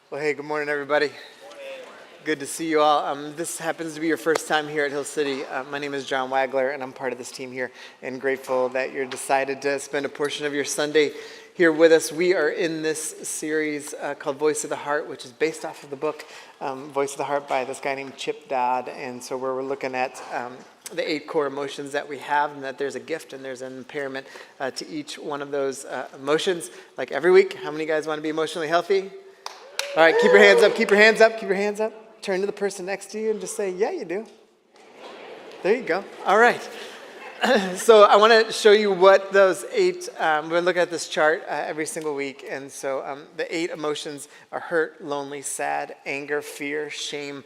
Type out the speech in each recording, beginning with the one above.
Well, hey, good morning, everybody. Good to see you all. This happens to be your first time here at Hill City. My name is John Wagler, and I'm part of this team here, and grateful that you're decided to spend a portion of your Sunday here with us. We are in this series called Voice of the Heart, which is based off of the book Voice of the Heart by this guy named Chip Dodd. And so where we're looking at the 8 core emotions that we have, and that there's a gift and there's an impairment to each one of those emotions. Like every week, how many guys want to be emotionally healthy? All right, keep your hands up, keep your hands up, keep your hands up. Turn to the person next to you and just say, yeah, you do. There you go. All right. So I want to show you what those 8, we're going to look at this chart every single week. And so the 8 emotions are hurt, lonely, sad, anger, fear, shame,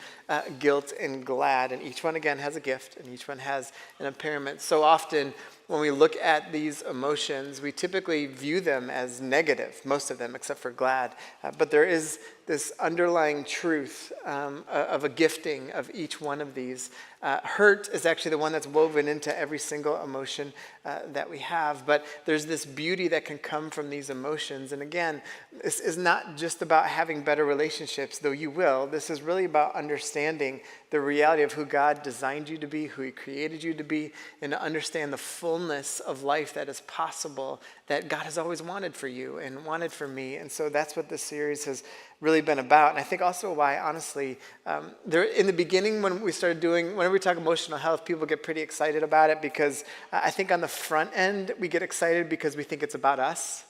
guilt, and glad. And each one, again, has a gift, and each one has an impairment. So often when we look at these emotions, we typically view them as negative, most of them, except for glad. But there is this underlying truth of a gifting of each one of these. Hurt is actually the one that's woven into every single emotion that we have. But there's this beauty that can come from these emotions. And again, this is not just about having better relationships, though you will. This is really about understanding the reality of who God designed you to be, who He created you to be, and to understand the fullness of life that is possible, that God has always wanted for you and wanted for me. And so that's what this series has really been about. And I think also why, honestly, in the beginning when we started doing, whenever we talk emotional health, people get pretty excited about it because I think on the front end, we get excited because we think it's about us.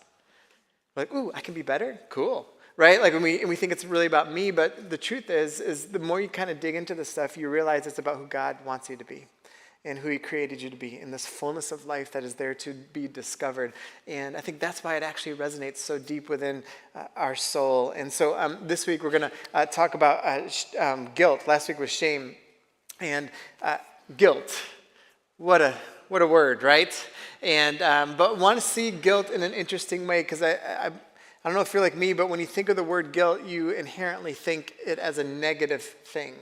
We're like, ooh, I can be better? Cool. Right? Like when we think it's really about me, but the truth is the more you kind of dig into this stuff, you realize it's about who God wants you to be and who He created you to be in this fullness of life that is there to be discovered. And I think that's why it actually resonates so deep within our soul. And so this week we're going to talk about guilt. Last week was shame. And guilt, what a word, right? And but want to see guilt in an interesting way because I don't know if you're like me, but when you think of the word guilt, you inherently think it as a negative thing.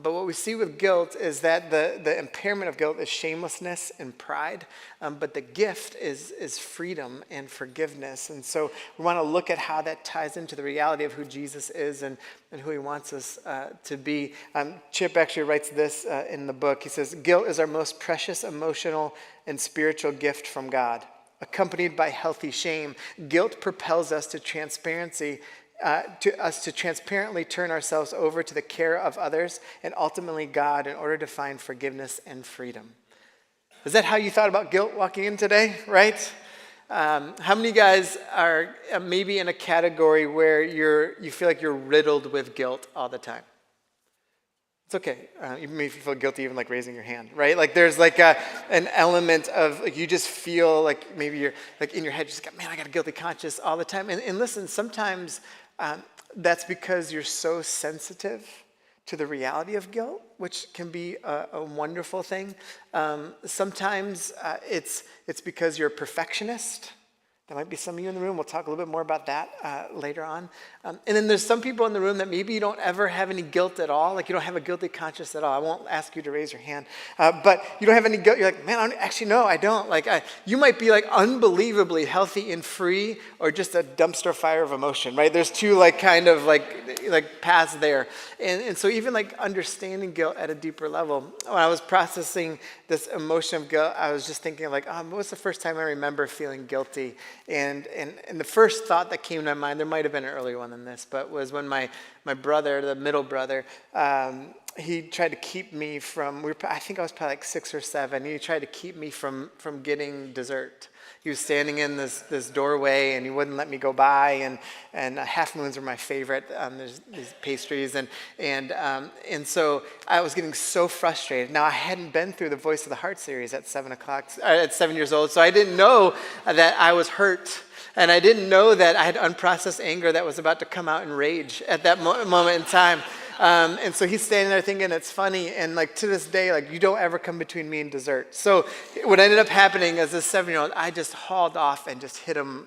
But what we see with guilt is that the impairment of guilt is shamelessness and pride, but the gift is freedom and forgiveness. And so we want to look at how that ties into the reality of who Jesus is and who He wants us to be. Chip actually writes this in the book. He says, guilt is our most precious emotional and spiritual gift from God. Accompanied by healthy shame, guilt propels us to transparency, to transparently turn ourselves over to the care of others and ultimately God in order to find forgiveness and freedom. Is that how you thought about guilt walking in today, right? How many guys are maybe in a category where you feel like you're riddled with guilt all the time? It's okay. Even if you feel guilty, even like raising your hand, right? Like there's like an element of like you just feel like maybe you're like in your head, just got, man, I got a guilty conscience all the time. And listen, sometimes that's because you're so sensitive to the reality of guilt, which can be a wonderful thing. Sometimes it's because you're a perfectionist. There might be some of you in the room. We'll talk a little bit more about that later on. And then there's some people in the room that maybe you don't ever have any guilt at all. Like you don't have a guilty conscience at all. I won't ask you to raise your hand. But you don't have any guilt. You're like, man, actually, no, I don't. Like you might be like unbelievably healthy and free or just a dumpster fire of emotion, right? There's two like kind of like paths there. And so even like understanding guilt at a deeper level, when I was processing this emotion of guilt, I was just thinking like, what was the first time I remember feeling guilty? And the first thought that came to my mind, there might have been an earlier one than this, but was when my brother, the middle brother, he tried to keep me from, I think I was probably like 6 or 7, he tried to keep me from getting dessert. He was standing in this doorway and he wouldn't let me go by, and half moons were my favorite. There's these pastries and so I was getting so frustrated. Now I hadn't been through the Voice of the Heart series at 7 years old, so I didn't know that I was hurt, and I didn't know that I had unprocessed anger that was about to come out in rage at that moment in time. And so he's standing there thinking it's funny, and like to this day, like you don't ever come between me and dessert. So what ended up happening as a 7-year-old, I just hauled off and just hit him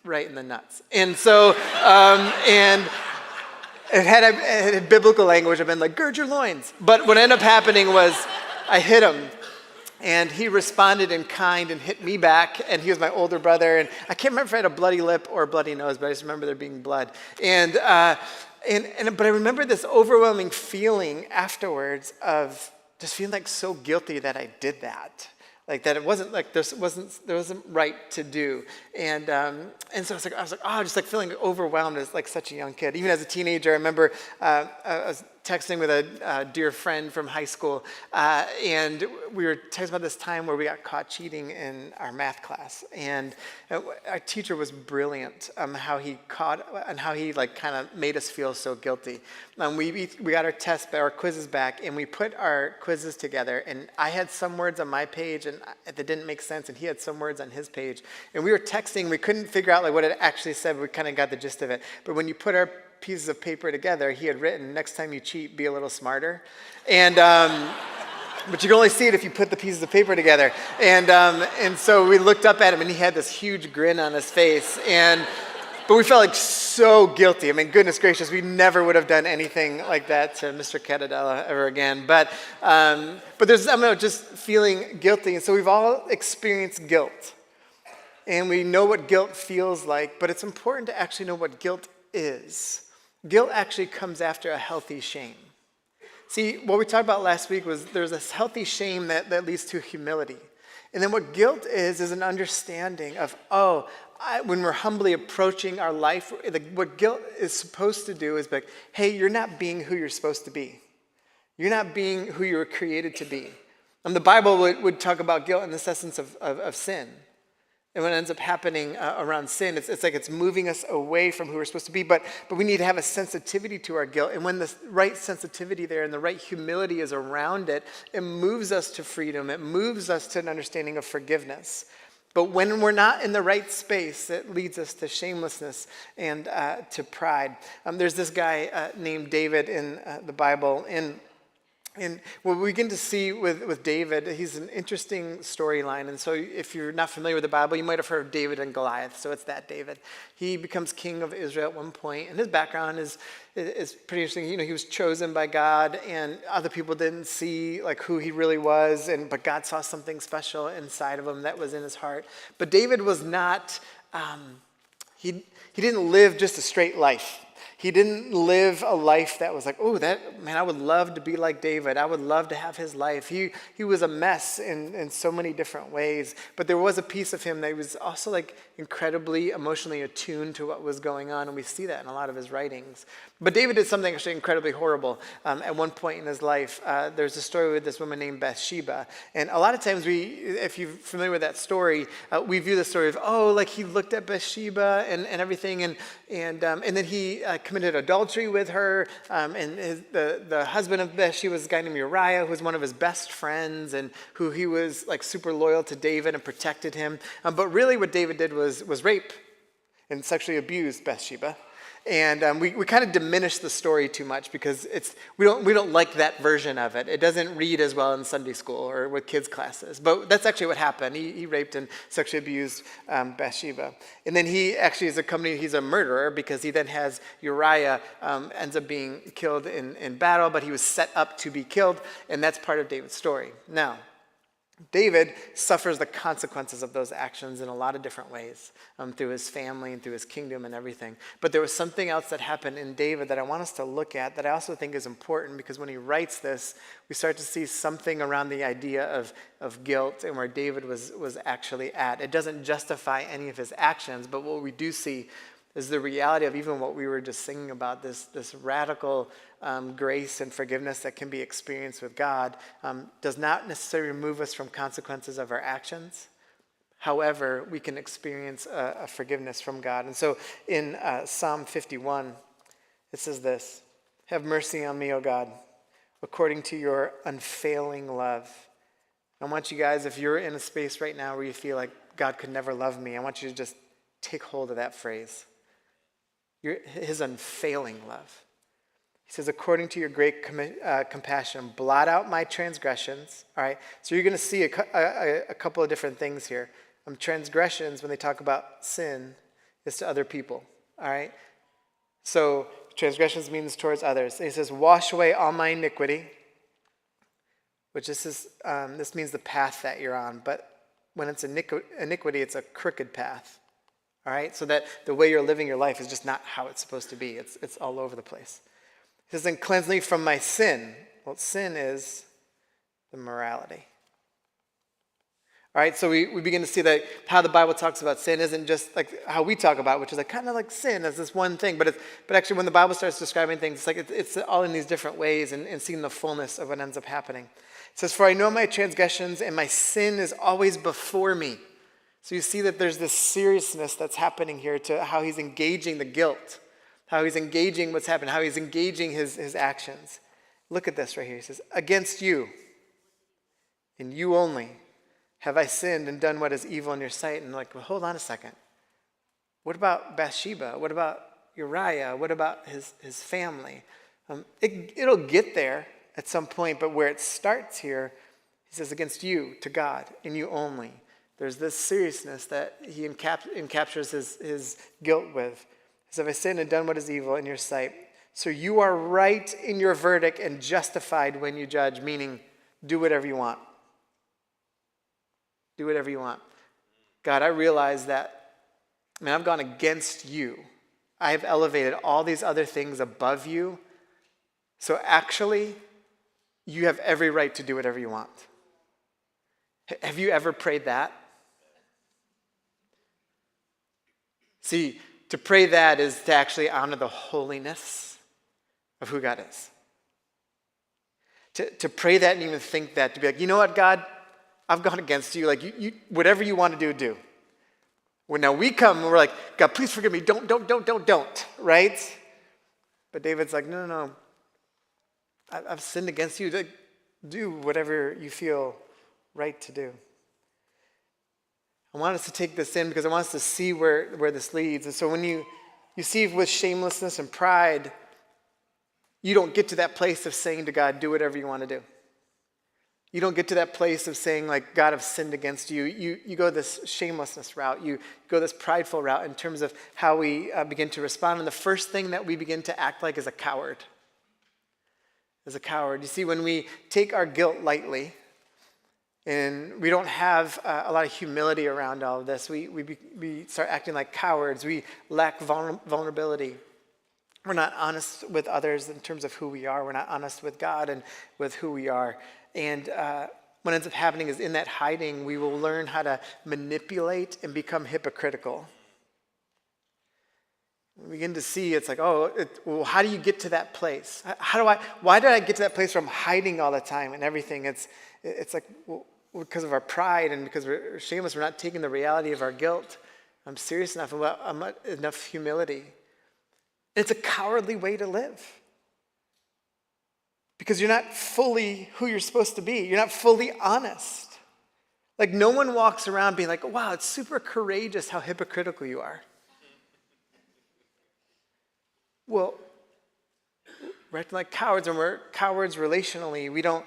right in the nuts. And so, and it had biblical language. I've been like, gird your loins. But what ended up happening was I hit him. And he responded in kind and hit me back, and he was my older brother. And I can't remember if I had a bloody lip or a bloody nose, but I just remember there being blood. But I remember this overwhelming feeling afterwards of just feeling like so guilty that I did that. Like that it wasn't like there wasn't right to do. And so I was like, oh, just like feeling overwhelmed as like such a young kid. Even as a teenager, I remember I was texting with a dear friend from high school, and we were texting about this time where we got caught cheating in our math class. And our teacher was brilliant how he caught and how he like kind of made us feel so guilty. We got our quizzes back, and we put our quizzes together. And I had some words on my page, and that didn't make sense, and he had some words on his page. And we were texting. We couldn't figure out like what it actually said. But we kind of got the gist of it. But when you put our pieces of paper together, he had written, "Next time you cheat, be a little smarter." And but you can only see it if you put the pieces of paper together. And so we looked up at him, and he had this huge grin on his face. But we felt like so guilty. I mean, goodness gracious, we never would have done anything like that to Mr. Catadella ever again. But there's just feeling guilty. And so we've all experienced guilt. And we know what guilt feels like, but it's important to actually know what guilt is. Guilt actually comes after a healthy shame. See, what we talked about last week was there's this healthy shame that leads to humility. And then what guilt is an understanding of, when we're humbly approaching our life, what guilt is supposed to do is be like, hey, you're not being who you're supposed to be. You're not being who you were created to be. And the Bible would talk about guilt in this essence of sin. And what ends up happening around sin, it's like it's moving us away from who we're supposed to be, but we need to have a sensitivity to our guilt. And when the right sensitivity there and the right humility is around it, it moves us to freedom. It moves us to an understanding of forgiveness. But when we're not in the right space, it leads us to shamelessness and to pride. There's this guy named David in the Bible, and what we begin to see with David, he's an interesting storyline. And so if you're not familiar with the Bible, you might have heard of David and Goliath. So it's that David. He becomes king of Israel at one point, and his background is pretty interesting. You know, he was chosen by God, and other people didn't see like who he really was, but God saw something special inside of him that was in his heart. But David was not, he didn't live just a straight life. He didn't live a life that was like, I would love to be like David. I would love to have his life. He was a mess in so many different ways. But there was a piece of him that was also like incredibly emotionally attuned to what was going on. And we see that in a lot of his writings. But David did something actually incredibly horrible. At one point in his life, there's a story with this woman named Bathsheba. And a lot of times if you're familiar with that story, we view the story of, he looked at Bathsheba and everything. And then he committed adultery with her, the husband of Bathsheba was a guy named Uriah, who was one of his best friends, and who he was like super loyal to David and protected him. But really, what David did was rape and sexually abuse Bathsheba. And we kind of diminish the story too much because we don't like that version of it. It doesn't read as well in Sunday school or with kids' classes. But that's actually what happened. He raped and sexually abused Bathsheba. And then he actually he's a murderer because he then has Uriah ends up being killed in battle, but he was set up to be killed, and that's part of David's story. Now, David suffers the consequences of those actions in a lot of different ways, through his family and through his kingdom and everything. But there was something else that happened in David that I want us to look at that I also think is important, because when he writes this, we start to see something around the idea of guilt and where David was actually at. It doesn't justify any of his actions, but what we do see is the reality of even what we were just singing about, this radical grace and forgiveness that can be experienced with God, does not necessarily remove us from consequences of our actions. However, we can experience a forgiveness from God. And so in Psalm 51, it says this: "Have mercy on me, O God, according to your unfailing love." I want you guys, if you're in a space right now where you feel like God could never love me, I want you to just take hold of that phrase. His unfailing love. He says, according to your great compassion, blot out my transgressions. All right, so you're going to see a couple of different things here. Transgressions, when they talk about sin, is to other people. All right, so transgressions means towards others. And he says, wash away all my iniquity which this means the path that you're on. But when it's iniquity, it's a crooked path. All right? So that the way you're living your life is just not how it's supposed to be. It's all over the place. He says, then cleanse me from my sin. Well, sin is the morality. All right, so we begin to see that how the Bible talks about sin isn't just like how we talk about it, which is like kind of like sin as this one thing. But actually when the Bible starts describing things, it's like it's all in these different ways and seeing the fullness of what ends up happening. It says, for I know my transgressions and my sin is always before me. So you see that there's this seriousness that's happening here to how he's engaging the guilt, how he's engaging what's happened, how he's engaging his actions. Look at this right here. He says, against you and you only have I sinned and done what is evil in your sight? And like, well, hold on a second. What about Bathsheba? What about Uriah? What about his family? It'll get there at some point, but where it starts here, he says, against you, to God, and you only. There's this seriousness that he encaptures his guilt with. He says, have I sinned and done what is evil in your sight? So you are right in your verdict and justified when you judge, meaning do whatever you want. Do whatever you want. God, I realize that, I've gone against you. I have elevated all these other things above you. So actually, you have every right to do whatever you want. Have you ever prayed that? See, to pray that is to actually honor the holiness of who God is. To pray that and even think that, to be like, you know what, God? I've gone against you. Like, you whatever you want to do. When now we come and we're like, God, please forgive me. Don't, right? But David's like, no. I've sinned against you. Like, do whatever you feel right to do. I want us to take this in because I want us to see where this leads. And so when you see with shamelessness and pride, you don't get to that place of saying to God, do whatever you want to do. You don't get to that place of saying, like, God, I've sinned against you. You go this shamelessness route. You go this prideful route in terms of how we begin to respond. And the first thing that we begin to act like is a coward. You see, when we take our guilt lightly and we don't have a lot of humility around all of this, we start acting like cowards. We lack vulnerability. We're not honest with others in terms of who we are. We're not honest with God and with who we are. And what ends up happening is in that hiding, we will learn how to manipulate and become hypocritical. We begin to see it's like, well, how do you get to that place? Why did I get to that place where I'm hiding all the time and everything? It's like, well, because of our pride and because we're shameless, we're not taking the reality of our guilt. I'm serious enough about enough humility. It's a cowardly way to live. Because you're not fully who you're supposed to be. You're not fully honest. Like, no one walks around being like, wow, it's super courageous how hypocritical you are. Well, we're acting like cowards, and we're cowards relationally. We don't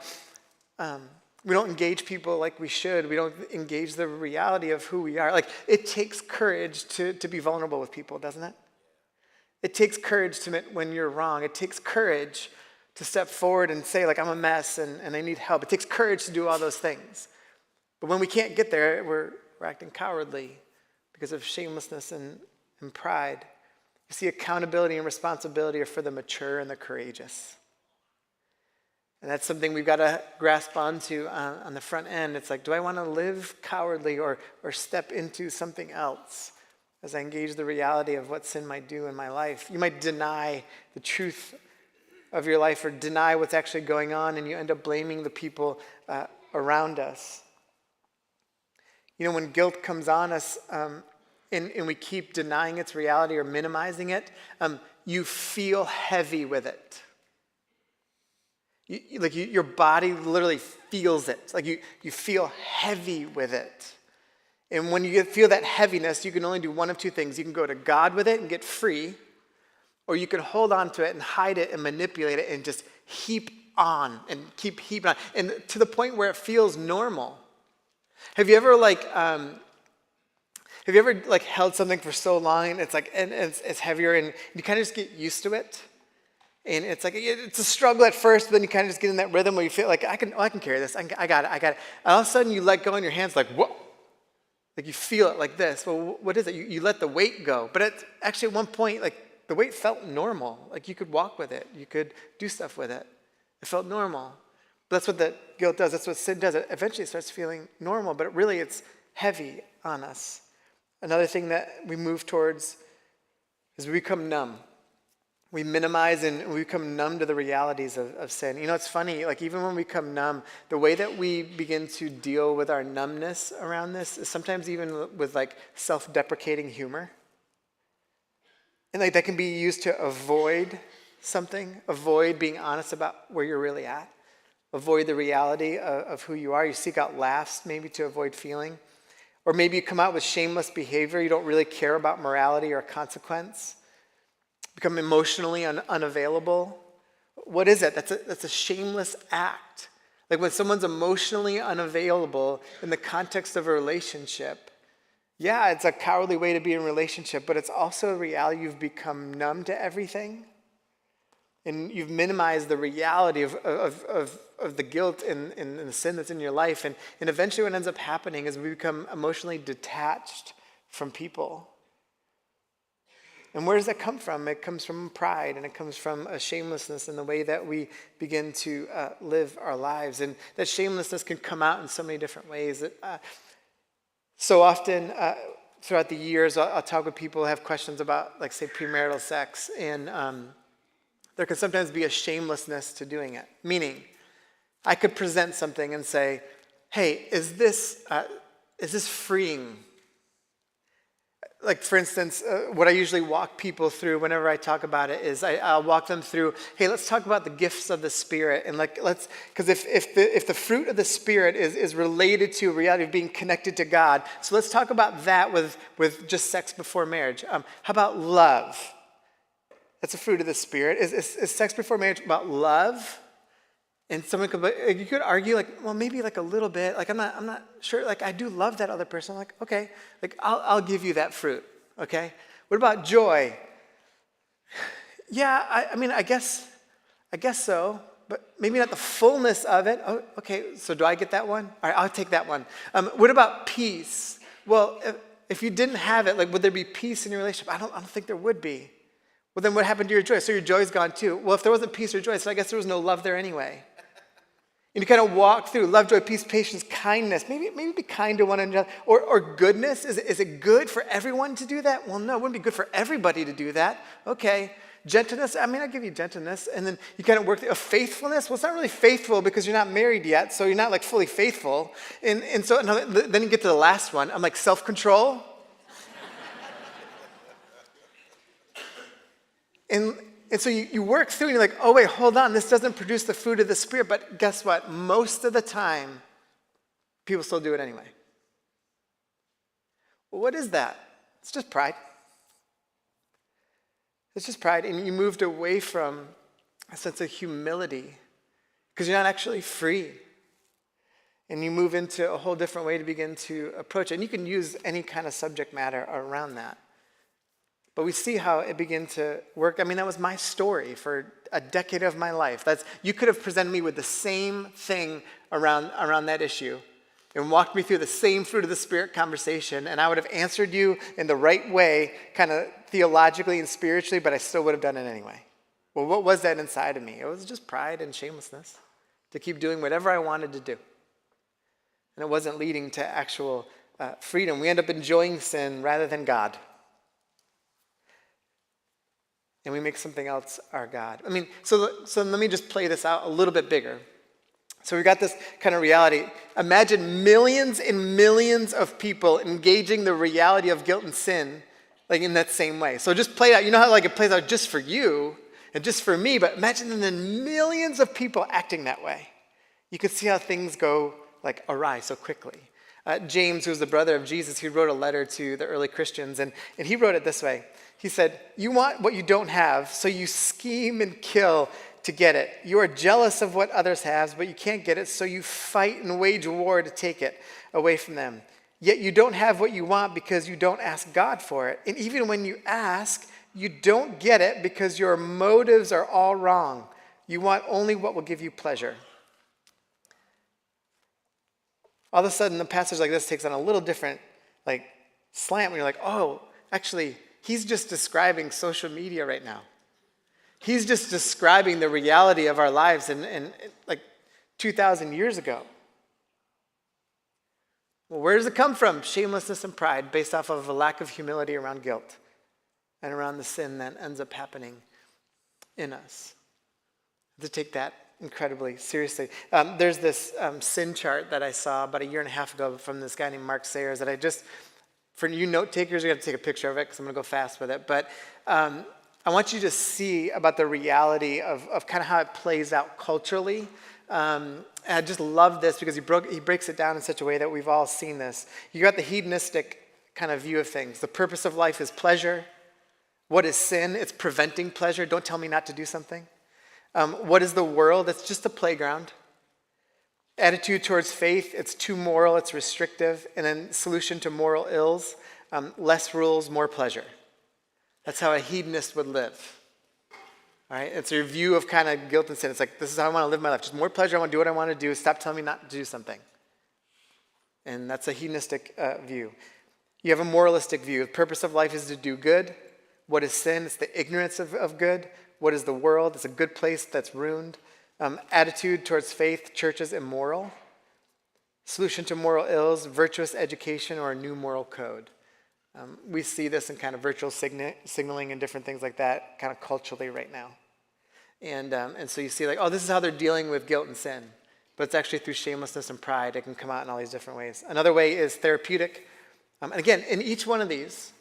engage people like we should. We don't engage the reality of who we are. Like, it takes courage to be vulnerable with people, doesn't it? It takes courage to admit when you're wrong. It takes courage to step forward and say, like, I'm a mess and I need help. It takes courage to do all those things. But when we can't get there, we're acting cowardly because of shamelessness and pride. You see, accountability and responsibility are for the mature and the courageous. And that's something we've got to grasp onto on the front end. It's like, do I want to live cowardly or step into something else as I engage the reality of what sin might do in my life? You might deny the truth of your life or deny what's actually going on, and you end up blaming the people around us. You know, when guilt comes on us and we keep denying its reality or minimizing it, you feel heavy with it. Your body literally feels it. It's like you feel heavy with it. And when you feel that heaviness, you can only do one of two things. You can go to God with it and get free, or you can hold on to it and hide it and manipulate it and just heap on and keep heaping on. And to the point where it feels normal. Have you ever held something for so long and it's like, and it's heavier and you kind of just get used to it? And it's like, it's a struggle at first, but then you kind of just get in that rhythm where you feel like, I can carry this. I got it. And all of a sudden you let go and your hand's like, whoa. Like you feel it like this. Well, what is it? You let the weight go. But actually at one point, like the weight felt normal. Like you could walk with it. You could do stuff with it. It felt normal. But that's what the guilt does. That's what sin does. It eventually starts feeling normal, but really it's heavy on us. Another thing that we move towards is we become numb. We minimize and we become numb to the realities of sin. You know, it's funny, like even when we become numb, the way that we begin to deal with our numbness around this is sometimes even with like self-deprecating humor. And like that can be used to avoid something, avoid being honest about where you're really at, avoid the reality of who you are. You seek out laughs maybe to avoid feeling. Or maybe you come out with shameless behavior. You don't really care about morality or consequence. Become emotionally unavailable. What is it? That's a shameless act. Like when someone's emotionally unavailable in the context of a relationship, yeah, it's a cowardly way to be in a relationship, but it's also a reality. You've become numb to everything, and you've minimized the reality of the guilt and the sin that's in your life. And eventually what ends up happening is we become emotionally detached from people. And where does that come from? It comes from pride, and it comes from a shamelessness in the way that we begin to live our lives. And that shamelessness can come out in so many different ways. So often throughout the years, I'll talk with people who have questions about, like, say, premarital sex, and there can sometimes be a shamelessness to doing it. Meaning, I could present something and say, hey, is this freeing? Like, for instance, what I usually walk people through whenever I talk about it is I'll walk them through, hey, let's talk about the gifts of the Spirit. And because if the fruit of the Spirit is related to a reality of being connected to God, so let's talk about that with just sex before marriage. How about love? That's a fruit of the Spirit. Is sex before marriage about love? And someone you could argue, like, well, maybe like a little bit. Like, I'm not sure. Like, I do love that other person. I'm like, okay, like I'll give you that fruit. Okay. What about joy? Yeah, I guess so, but maybe not the fullness of it. Oh, okay. So do I get that one? All right, I'll take that one. What about peace? Well, if you didn't have it, like, would there be peace in your relationship? I don't think there would be. Well, then what happened to your joy? So your joy's gone too. Well, if there wasn't peace or joy, so I guess there was no love there anyway. And you kind of walk through love, joy, peace, patience, kindness. Maybe be kind to one another. Or goodness. Is it good for everyone to do that? Well, no, it wouldn't be good for everybody to do that. Okay. Gentleness. I'll give you gentleness. And then you kind of work through faithfulness. Well, it's not really faithful because you're not married yet, so you're not like fully faithful. And so then you get to the last one. I'm like, self-control. And so you work through and you're like, oh, wait, hold on. This doesn't produce the fruit of the Spirit. But guess what? Most of the time, people still do it anyway. Well, what is that? It's just pride. It's just pride. And you moved away from a sense of humility because you're not actually free. And you move into a whole different way to begin to approach it. And you can use any kind of subject matter around that. But we see how it began to work. That was my story for a decade of my life. You could have presented me with the same thing around that issue and walked me through the same fruit of the Spirit conversation, and I would have answered you in the right way, kind of theologically and spiritually, but I still would have done it anyway. Well, what was that inside of me? It was just pride and shamelessness to keep doing whatever I wanted to do. And it wasn't leading to actual freedom. We end up enjoying sin rather than God. And we make something else our God. So let me just play this out a little bit bigger. So we got this kind of reality. Imagine millions and millions of people engaging the reality of guilt and sin, like in that same way. So just play it out. You know how like it plays out just for you and just for me, but imagine then millions of people acting that way. You could see how things go like awry so quickly. James, who was the brother of Jesus, he wrote a letter to the early Christians, and he wrote it this way. He said, you want what you don't have, so you scheme and kill to get it. You are jealous of what others have, but you can't get it, so you fight and wage war to take it away from them. Yet you don't have what you want because you don't ask God for it. And even when you ask, You don't get it because your motives are all wrong. You want only what will give you pleasure. All of a sudden, a passage like this takes on a little different slant when you're like, oh, actually, he's just describing social media right now. He's just describing the reality of our lives in 2,000 years ago. Well, where does it come from? Shamelessness and pride based off of a lack of humility around guilt and around the sin that ends up happening in us. To take that incredibly seriously. There's this sin chart that I saw about 1.5 years ago from this guy named Mark Sayers that I just, for you note takers, you have to take a picture of it because I'm going to go fast with it. But I want you to see about the reality of kind of how it plays out culturally. And I just love this because he breaks it down in such a way that we've all seen this. You got the hedonistic kind of view of things. The purpose of life is pleasure. What is sin? It's preventing pleasure. Don't tell me not to do something. What is the world? It's just a playground. Attitude towards faith, it's too moral, it's restrictive. And then solution to moral ills, less rules, more pleasure. That's how a hedonist would live. All right? It's a view of kind of guilt and sin. It's like, this is how I want to live my life. Just more pleasure, I want to do what I want to do. Stop telling me not to do something. And that's a hedonistic view. You have a moralistic view. The purpose of life is to do good. What is sin? It's the ignorance of good. What is the world? It's a good place that's ruined. Attitude towards faith, church is immoral. Solution to moral ills, virtuous education or a new moral code. We see this in kind of virtual signaling and different things like that kind of culturally right now. And so you see this is how they're dealing with guilt and sin. But it's actually through shamelessness and pride. It can come out in all these different ways. Another way is therapeutic. And again, in each one of these,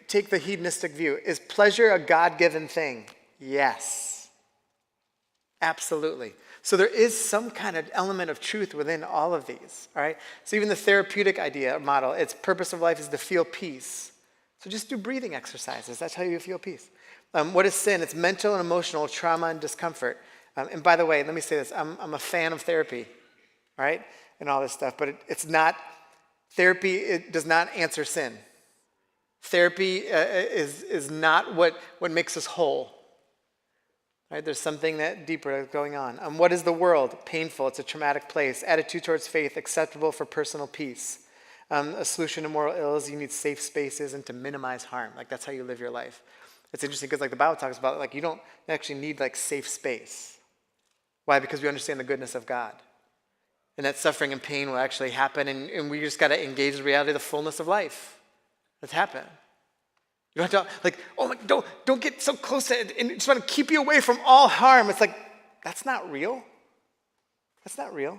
take the hedonistic view. Is pleasure a God-given thing? Yes. Absolutely. So there is some kind of element of truth within all of these, all right? So even the therapeutic idea model, its purpose of life is to feel peace. So just do breathing exercises. That's how you feel peace. What is sin? It's mental and emotional trauma and discomfort. And by the way, let me say this. I'm a fan of therapy, all right, and all this stuff. But it's not, therapy it does not answer sin. Therapy is not what makes us whole. Right, there's something that deeper going on. What is the world? Painful. It's a traumatic place. Attitude towards faith, acceptable for personal peace. A solution to moral ills, you need safe spaces and to minimize harm. That's how you live your life. It's interesting because the Bible talks about you don't actually need safe space. Why? Because we understand the goodness of God. And that suffering and pain will actually happen and we just got to engage the reality of the fullness of life. That's happened. You don't have to, oh my, don't get so close to it, and just want to keep you away from all harm. It's that's not real. That's not real.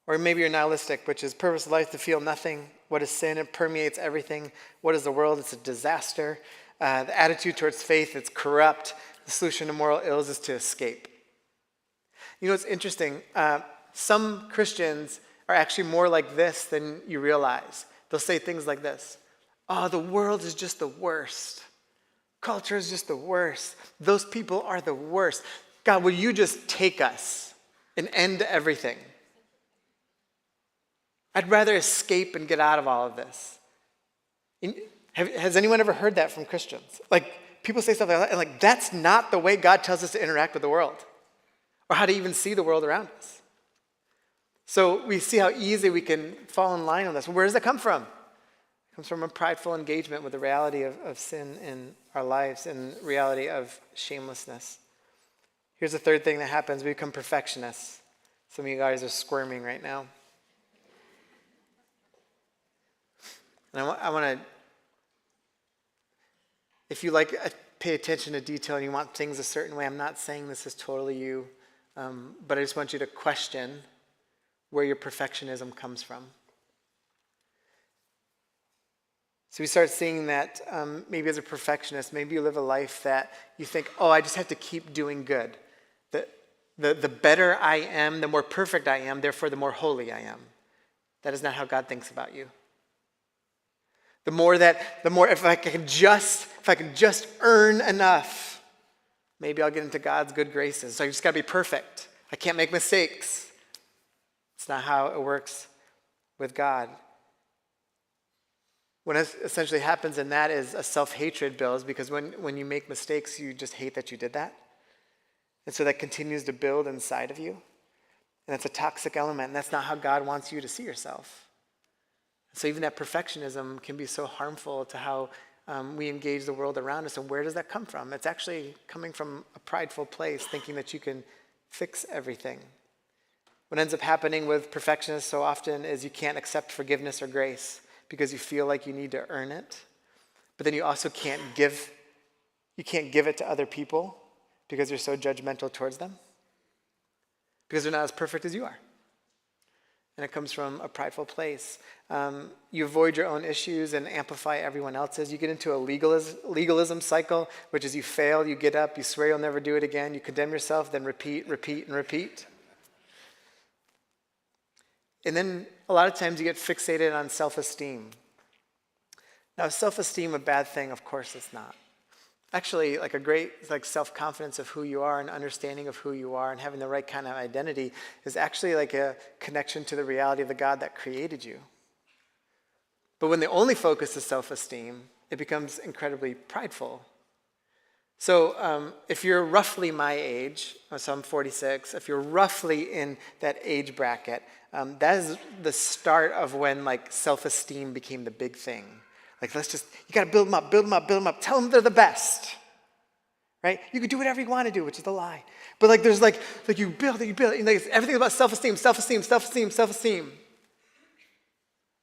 Or maybe you're nihilistic, which is purpose of life to feel nothing. What is sin? It permeates everything. What is the world? It's a disaster. The attitude towards faith, it's corrupt. The solution to moral ills is to escape. You know, it's interesting. Some Christians are actually more like this than you realize. They'll say things like this. Oh, the world is just the worst. Culture is just the worst. Those people are the worst. God, will you just take us and end everything? I'd rather escape and get out of all of this. Has anyone ever heard that from Christians? People say stuff like that, and that's not the way God tells us to interact with the world or how to even see the world around us. So we see how easy we can fall in line on this. Where does that come from? It comes from a prideful engagement with the reality of sin in our lives and reality of shamelessness. Here's the third thing that happens. We become perfectionists. Some of you guys are squirming right now. And I want to, if you pay attention to detail and you want things a certain way, I'm not saying this is totally you, but I just want you to question where your perfectionism comes from. So we start seeing that maybe as a perfectionist, maybe you live a life that you think, I just have to keep doing good. The better I am, the more perfect I am, therefore the more holy I am. That is not how God thinks about you. The more if I can just earn enough, maybe I'll get into God's good graces. So I just got to be perfect. I can't make mistakes. It's not how it works with God. What essentially happens in that is a self-hatred builds, because when you make mistakes, you just hate that you did that. And so that continues to build inside of you. And it's a toxic element, and that's not how God wants you to see yourself. So even that perfectionism can be so harmful to how we engage the world around us. And where does that come from? It's actually coming from a prideful place, thinking that you can fix everything. What ends up happening with perfectionists so often is you can't accept forgiveness or grace because you feel like you need to earn it. But then you also can't give it to other people because you're so judgmental towards them, because they're not as perfect as you are. And it comes from a prideful place. You avoid your own issues and amplify everyone else's. You get into a legalism cycle, which is you fail, you get up, you swear you'll never do it again, you condemn yourself, then repeat, repeat, and repeat. And then a lot of times you get fixated on self-esteem. Now, is self-esteem a bad thing? Of course it's not. Actually, like a great self-confidence of who you are and understanding of who you are and having the right kind of identity is actually like a connection to the reality of the God that created you. But when the only focus is self-esteem, it becomes incredibly prideful. So if you're roughly my age, so I'm 46, if you're roughly in that age bracket, that is the start of when like self-esteem became the big thing. Like, you got to build them up, build them up, build them up. Tell them they're the best, right? You can do whatever you want to do, which is the lie. But like, there's like you build it, and like, everything's about self-esteem, self-esteem, self-esteem, self-esteem.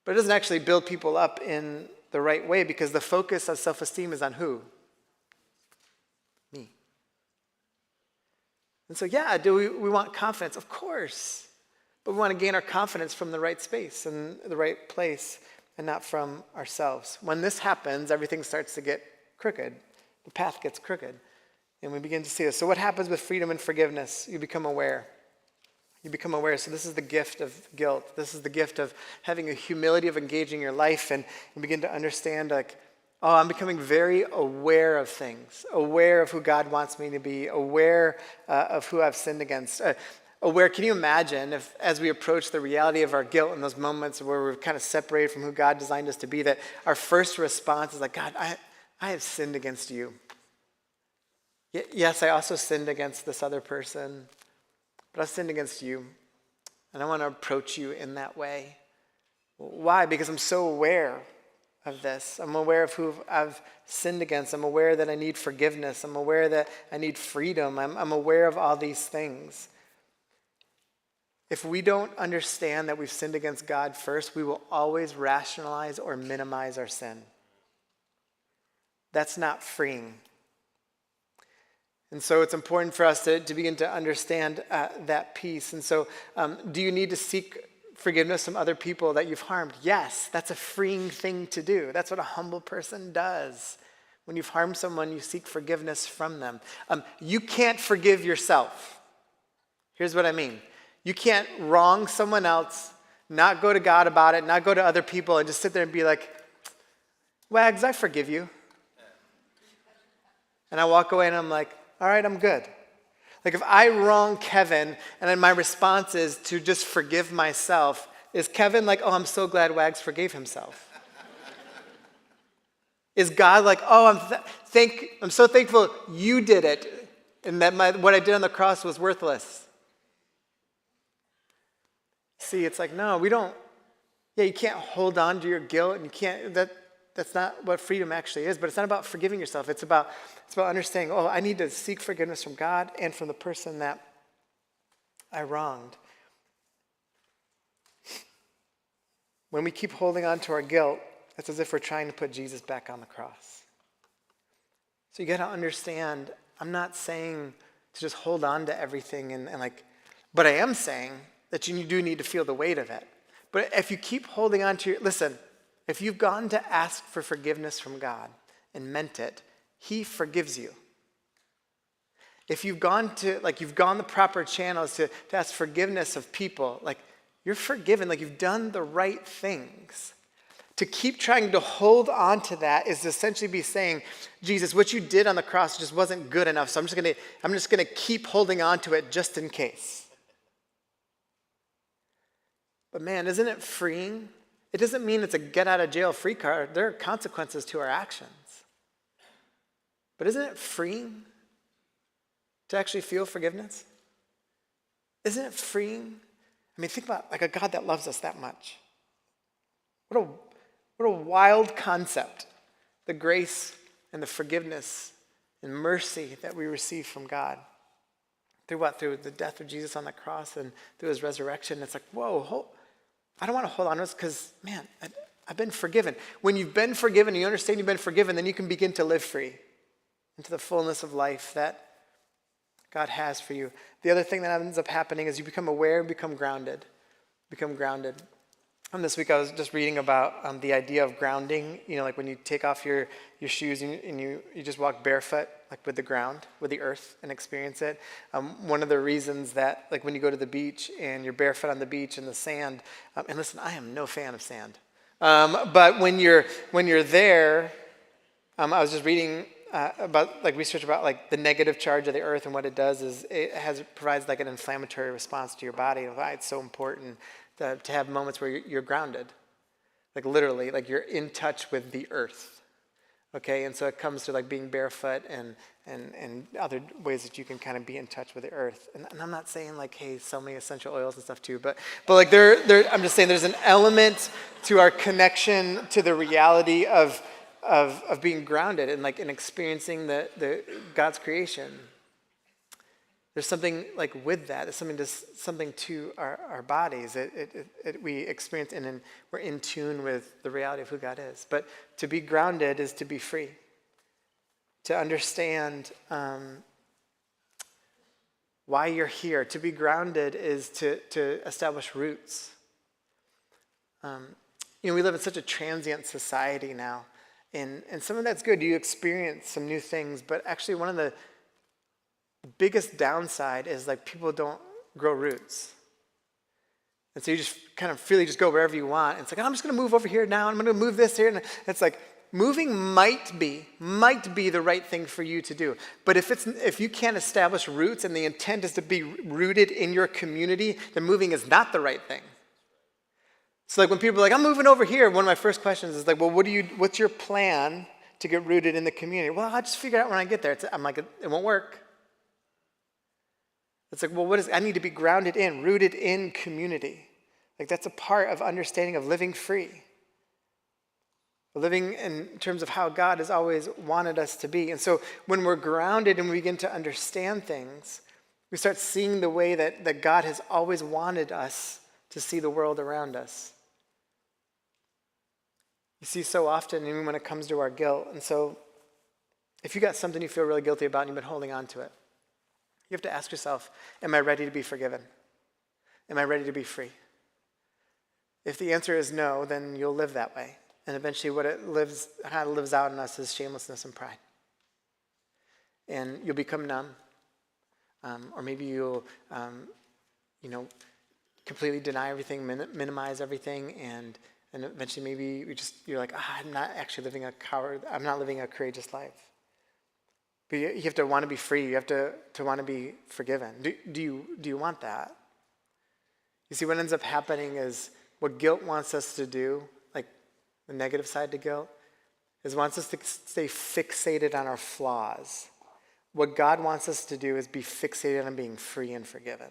But it doesn't actually build people up in the right way, because the focus of self-esteem is on who? Me. And so, yeah, do we want confidence? Of course. But we want to gain our confidence from the right space and the right place, and not from ourselves. When this happens, everything starts to get crooked. The path gets crooked. And we begin to see this. So what happens with freedom and forgiveness? You become aware. You become aware. So this is the gift of guilt. This is the gift of having a humility of engaging your life, and you begin to understand, like, oh, I'm becoming very aware of things, aware of who God wants me to be, aware of who I've sinned against. Aware, can you imagine if, as we approach the reality of our guilt in those moments where we're kind of separated from who God designed us to be, that our first response is like, God, I have sinned against you. Yes, I also sinned against this other person, but I've sinned against you, and I want to approach you in that way. Why? Because I'm so aware of this. I'm aware of who I've sinned against. I'm aware that I need forgiveness. I'm aware that I need freedom. I'm aware of all these things. If we don't understand that we've sinned against God first, we will always rationalize or minimize our sin. That's not freeing. And so it's important for us to begin to understand that piece. And so do you need to seek forgiveness from other people that you've harmed? Yes, that's a freeing thing to do. That's what a humble person does. When you've harmed someone, you seek forgiveness from them. You can't forgive yourself. Here's what I mean. You can't wrong someone else, not go to God about it, not go to other people, and just sit there and be like, Wags, I forgive you. And I walk away and I'm like, all right, I'm good. Like, if I wrong Kevin and then my response is to just forgive myself, is Kevin like, oh, I'm so glad Wags forgave himself? Is God like, oh, I'm so thankful you did it, and that what I did on the cross was worthless? See, it's like, no, we don't. Yeah, you can't hold on to your guilt, and you can't. That's not what freedom actually is. But it's not about forgiving yourself. It's about understanding. Oh, I need to seek forgiveness from God and from the person that I wronged. When we keep holding on to our guilt, it's as if we're trying to put Jesus back on the cross. So you got to understand. I'm not saying to just hold on to everything and like, but I am saying that you do need to feel the weight of it. But if you keep holding on to listen, if you've gone to ask for forgiveness from God and meant it, he forgives you. If you've gone the proper channels to ask forgiveness of people, like, you're forgiven, like you've done the right things. To keep trying to hold on to that is to essentially be saying, Jesus, what you did on the cross just wasn't good enough, so I'm just gonna keep holding on to it just in case. But man, isn't it freeing It doesn't mean it's a get out of jail free card. There are consequences to our actions. But isn't it freeing to actually feel forgiveness? Isn't it freeing? I mean, think about like a God that loves us that much. What a wild concept. The grace and the forgiveness and mercy that we receive from God. Through what? Through the death of Jesus on the cross and through his resurrection. It's like, whoa, I don't want to hold on to this because, man, I've been forgiven. When you've been forgiven, you understand you've been forgiven, then you can begin to live free into the fullness of life that God has for you. The other thing that ends up happening is you become aware and become grounded. This week I was just reading about the idea of grounding. You know, like when you take off your shoes and you just walk barefoot, like with the ground, with the earth, and experience it. One of the reasons that, like when you go to the beach and you're barefoot on the beach in the sand, and listen, I am no fan of sand. But when you're there, I was just reading about like research about like the negative charge of the earth, and what it does is it provides like an inflammatory response to your body. And why it's so important to have moments where you're grounded, like literally, like you're in touch with the earth. Okay, and so it comes to like being barefoot and other ways that you can kind of be in touch with the earth. And I'm not saying like, hey, so many essential oils and stuff too, but like I'm just saying there's an element to our connection to the reality of being grounded and like in experiencing the God's creation. There's something like with that. There's something to our bodies. We experience and we're in tune with the reality of who God is. But to be grounded is to be free. To understand why you're here. To be grounded is to establish roots. We live in such a transient society now. And some of that's good. You experience some new things. But actually one of the biggest downside is like people don't grow roots. And so you just kind of freely just go wherever you want. And it's like, I'm just going to move over here now. I'm going to move this here. And it's like moving might be the right thing for you to do. But if you can't establish roots and the intent is to be rooted in your community, then moving is not the right thing. So like when people are like, I'm moving over here, one of my first questions is like, well, what's your plan to get rooted in the community? Well, I'll just figure it out when I get there. I'm like, it won't work. It's like, well, I need to be grounded in, rooted in community. Like that's a part of understanding of living free. Living in terms of how God has always wanted us to be. And so when we're grounded and we begin to understand things, we start seeing the way that God has always wanted us to see the world around us. You see so often, even when it comes to our guilt. And so if you got something you feel really guilty about and you've been holding on to it, you have to ask yourself, am I ready to be forgiven? Am I ready to be free? If the answer is no, then you'll live that way. And eventually how it lives out in us is shamelessness and pride. And you'll become numb. Or maybe you'll, completely deny everything, minimize everything, and eventually maybe you're like, I'm not actually living I'm not living a courageous life. But you have to want to be free. You have to want to be forgiven. Do you want that? You see, what ends up happening is what guilt wants us to do, like the negative side to guilt, is wants us to stay fixated on our flaws. What God wants us to do is be fixated on being free and forgiven.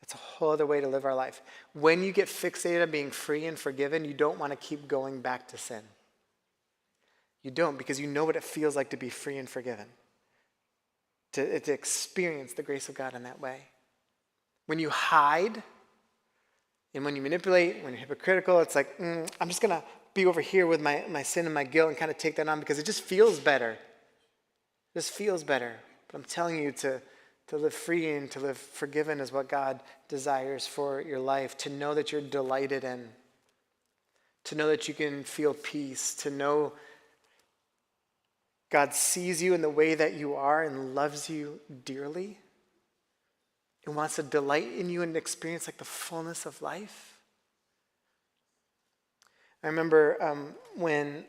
That's a whole other way to live our life. When you get fixated on being free and forgiven, you don't want to keep going back to sin. You don't, because you know what it feels like to be free and forgiven. To experience the grace of God in that way. When you hide, and when you manipulate, when you're hypocritical, it's like, I'm just going to be over here with my sin and my guilt and kind of take that on because it just feels better. It just feels better. But I'm telling you to live free and to live forgiven is what God desires for your life. To know that you're delighted in. To know that you can feel peace. To know God sees you in the way that you are and loves you dearly and wants to delight in you and experience like the fullness of life. I remember when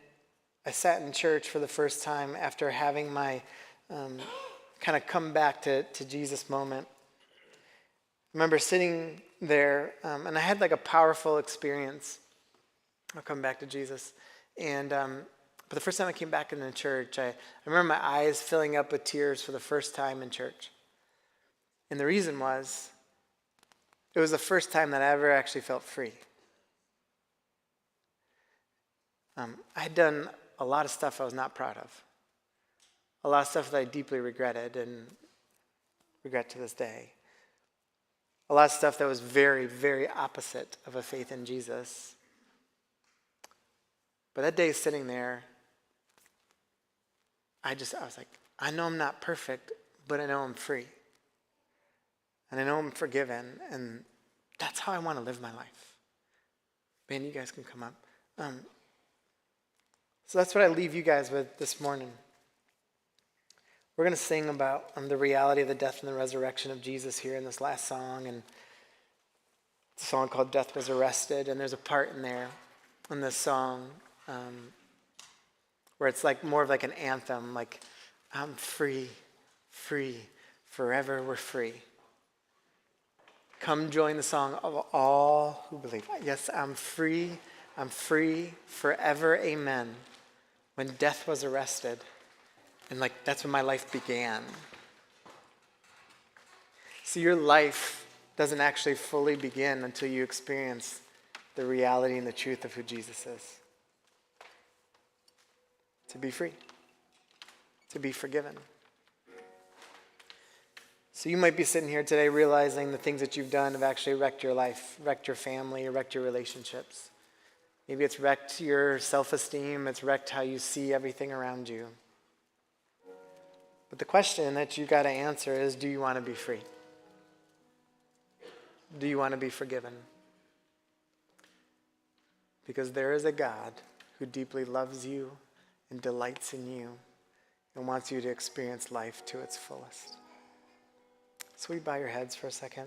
I sat in church for the first time after having my kind of come back to Jesus moment. I remember sitting there and I had like a powerful experience. I'll come back to Jesus. And but the first time I came back into church, I remember my eyes filling up with tears for the first time in church. And the reason was, it was the first time that I ever actually felt free. I had done a lot of stuff I was not proud of. A lot of stuff that I deeply regretted and regret to this day. A lot of stuff that was very, very opposite of a faith in Jesus. But that day sitting there, I was like, I know I'm not perfect, but I know I'm free. And I know I'm forgiven, and that's how I want to live my life. Man, you guys can come up. So that's what I leave you guys with this morning. We're going to sing about the reality of the death and the resurrection of Jesus here in this last song. And it's a song called Death Was Arrested. And there's a part in there in this song where it's like more of like an anthem, like, I'm free, free, forever we're free. Come join the song of all who believe. Yes, I'm free, forever, amen. When death was arrested, and like that's when my life began. See, your life doesn't actually fully begin until you experience the reality and the truth of who Jesus is. To be free, to be forgiven. So you might be sitting here today realizing the things that you've done have actually wrecked your life, wrecked your family, or wrecked your relationships. Maybe it's wrecked your self-esteem, it's wrecked how you see everything around you. But the question that you got to answer is, do you want to be free? Do you want to be forgiven? Because there is a God who deeply loves you and delights in you and wants you to experience life to its fullest. So will you bow your heads for a second?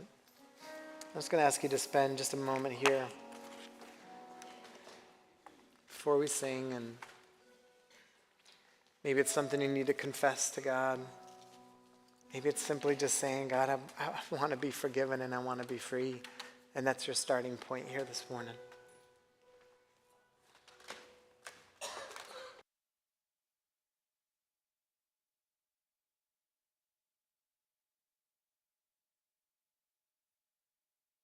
I'm just going to ask you to spend just a moment here before we sing, and maybe it's something you need to confess to God. Maybe it's simply just saying, God, I want to be forgiven and I want to be free. And that's your starting point here this morning.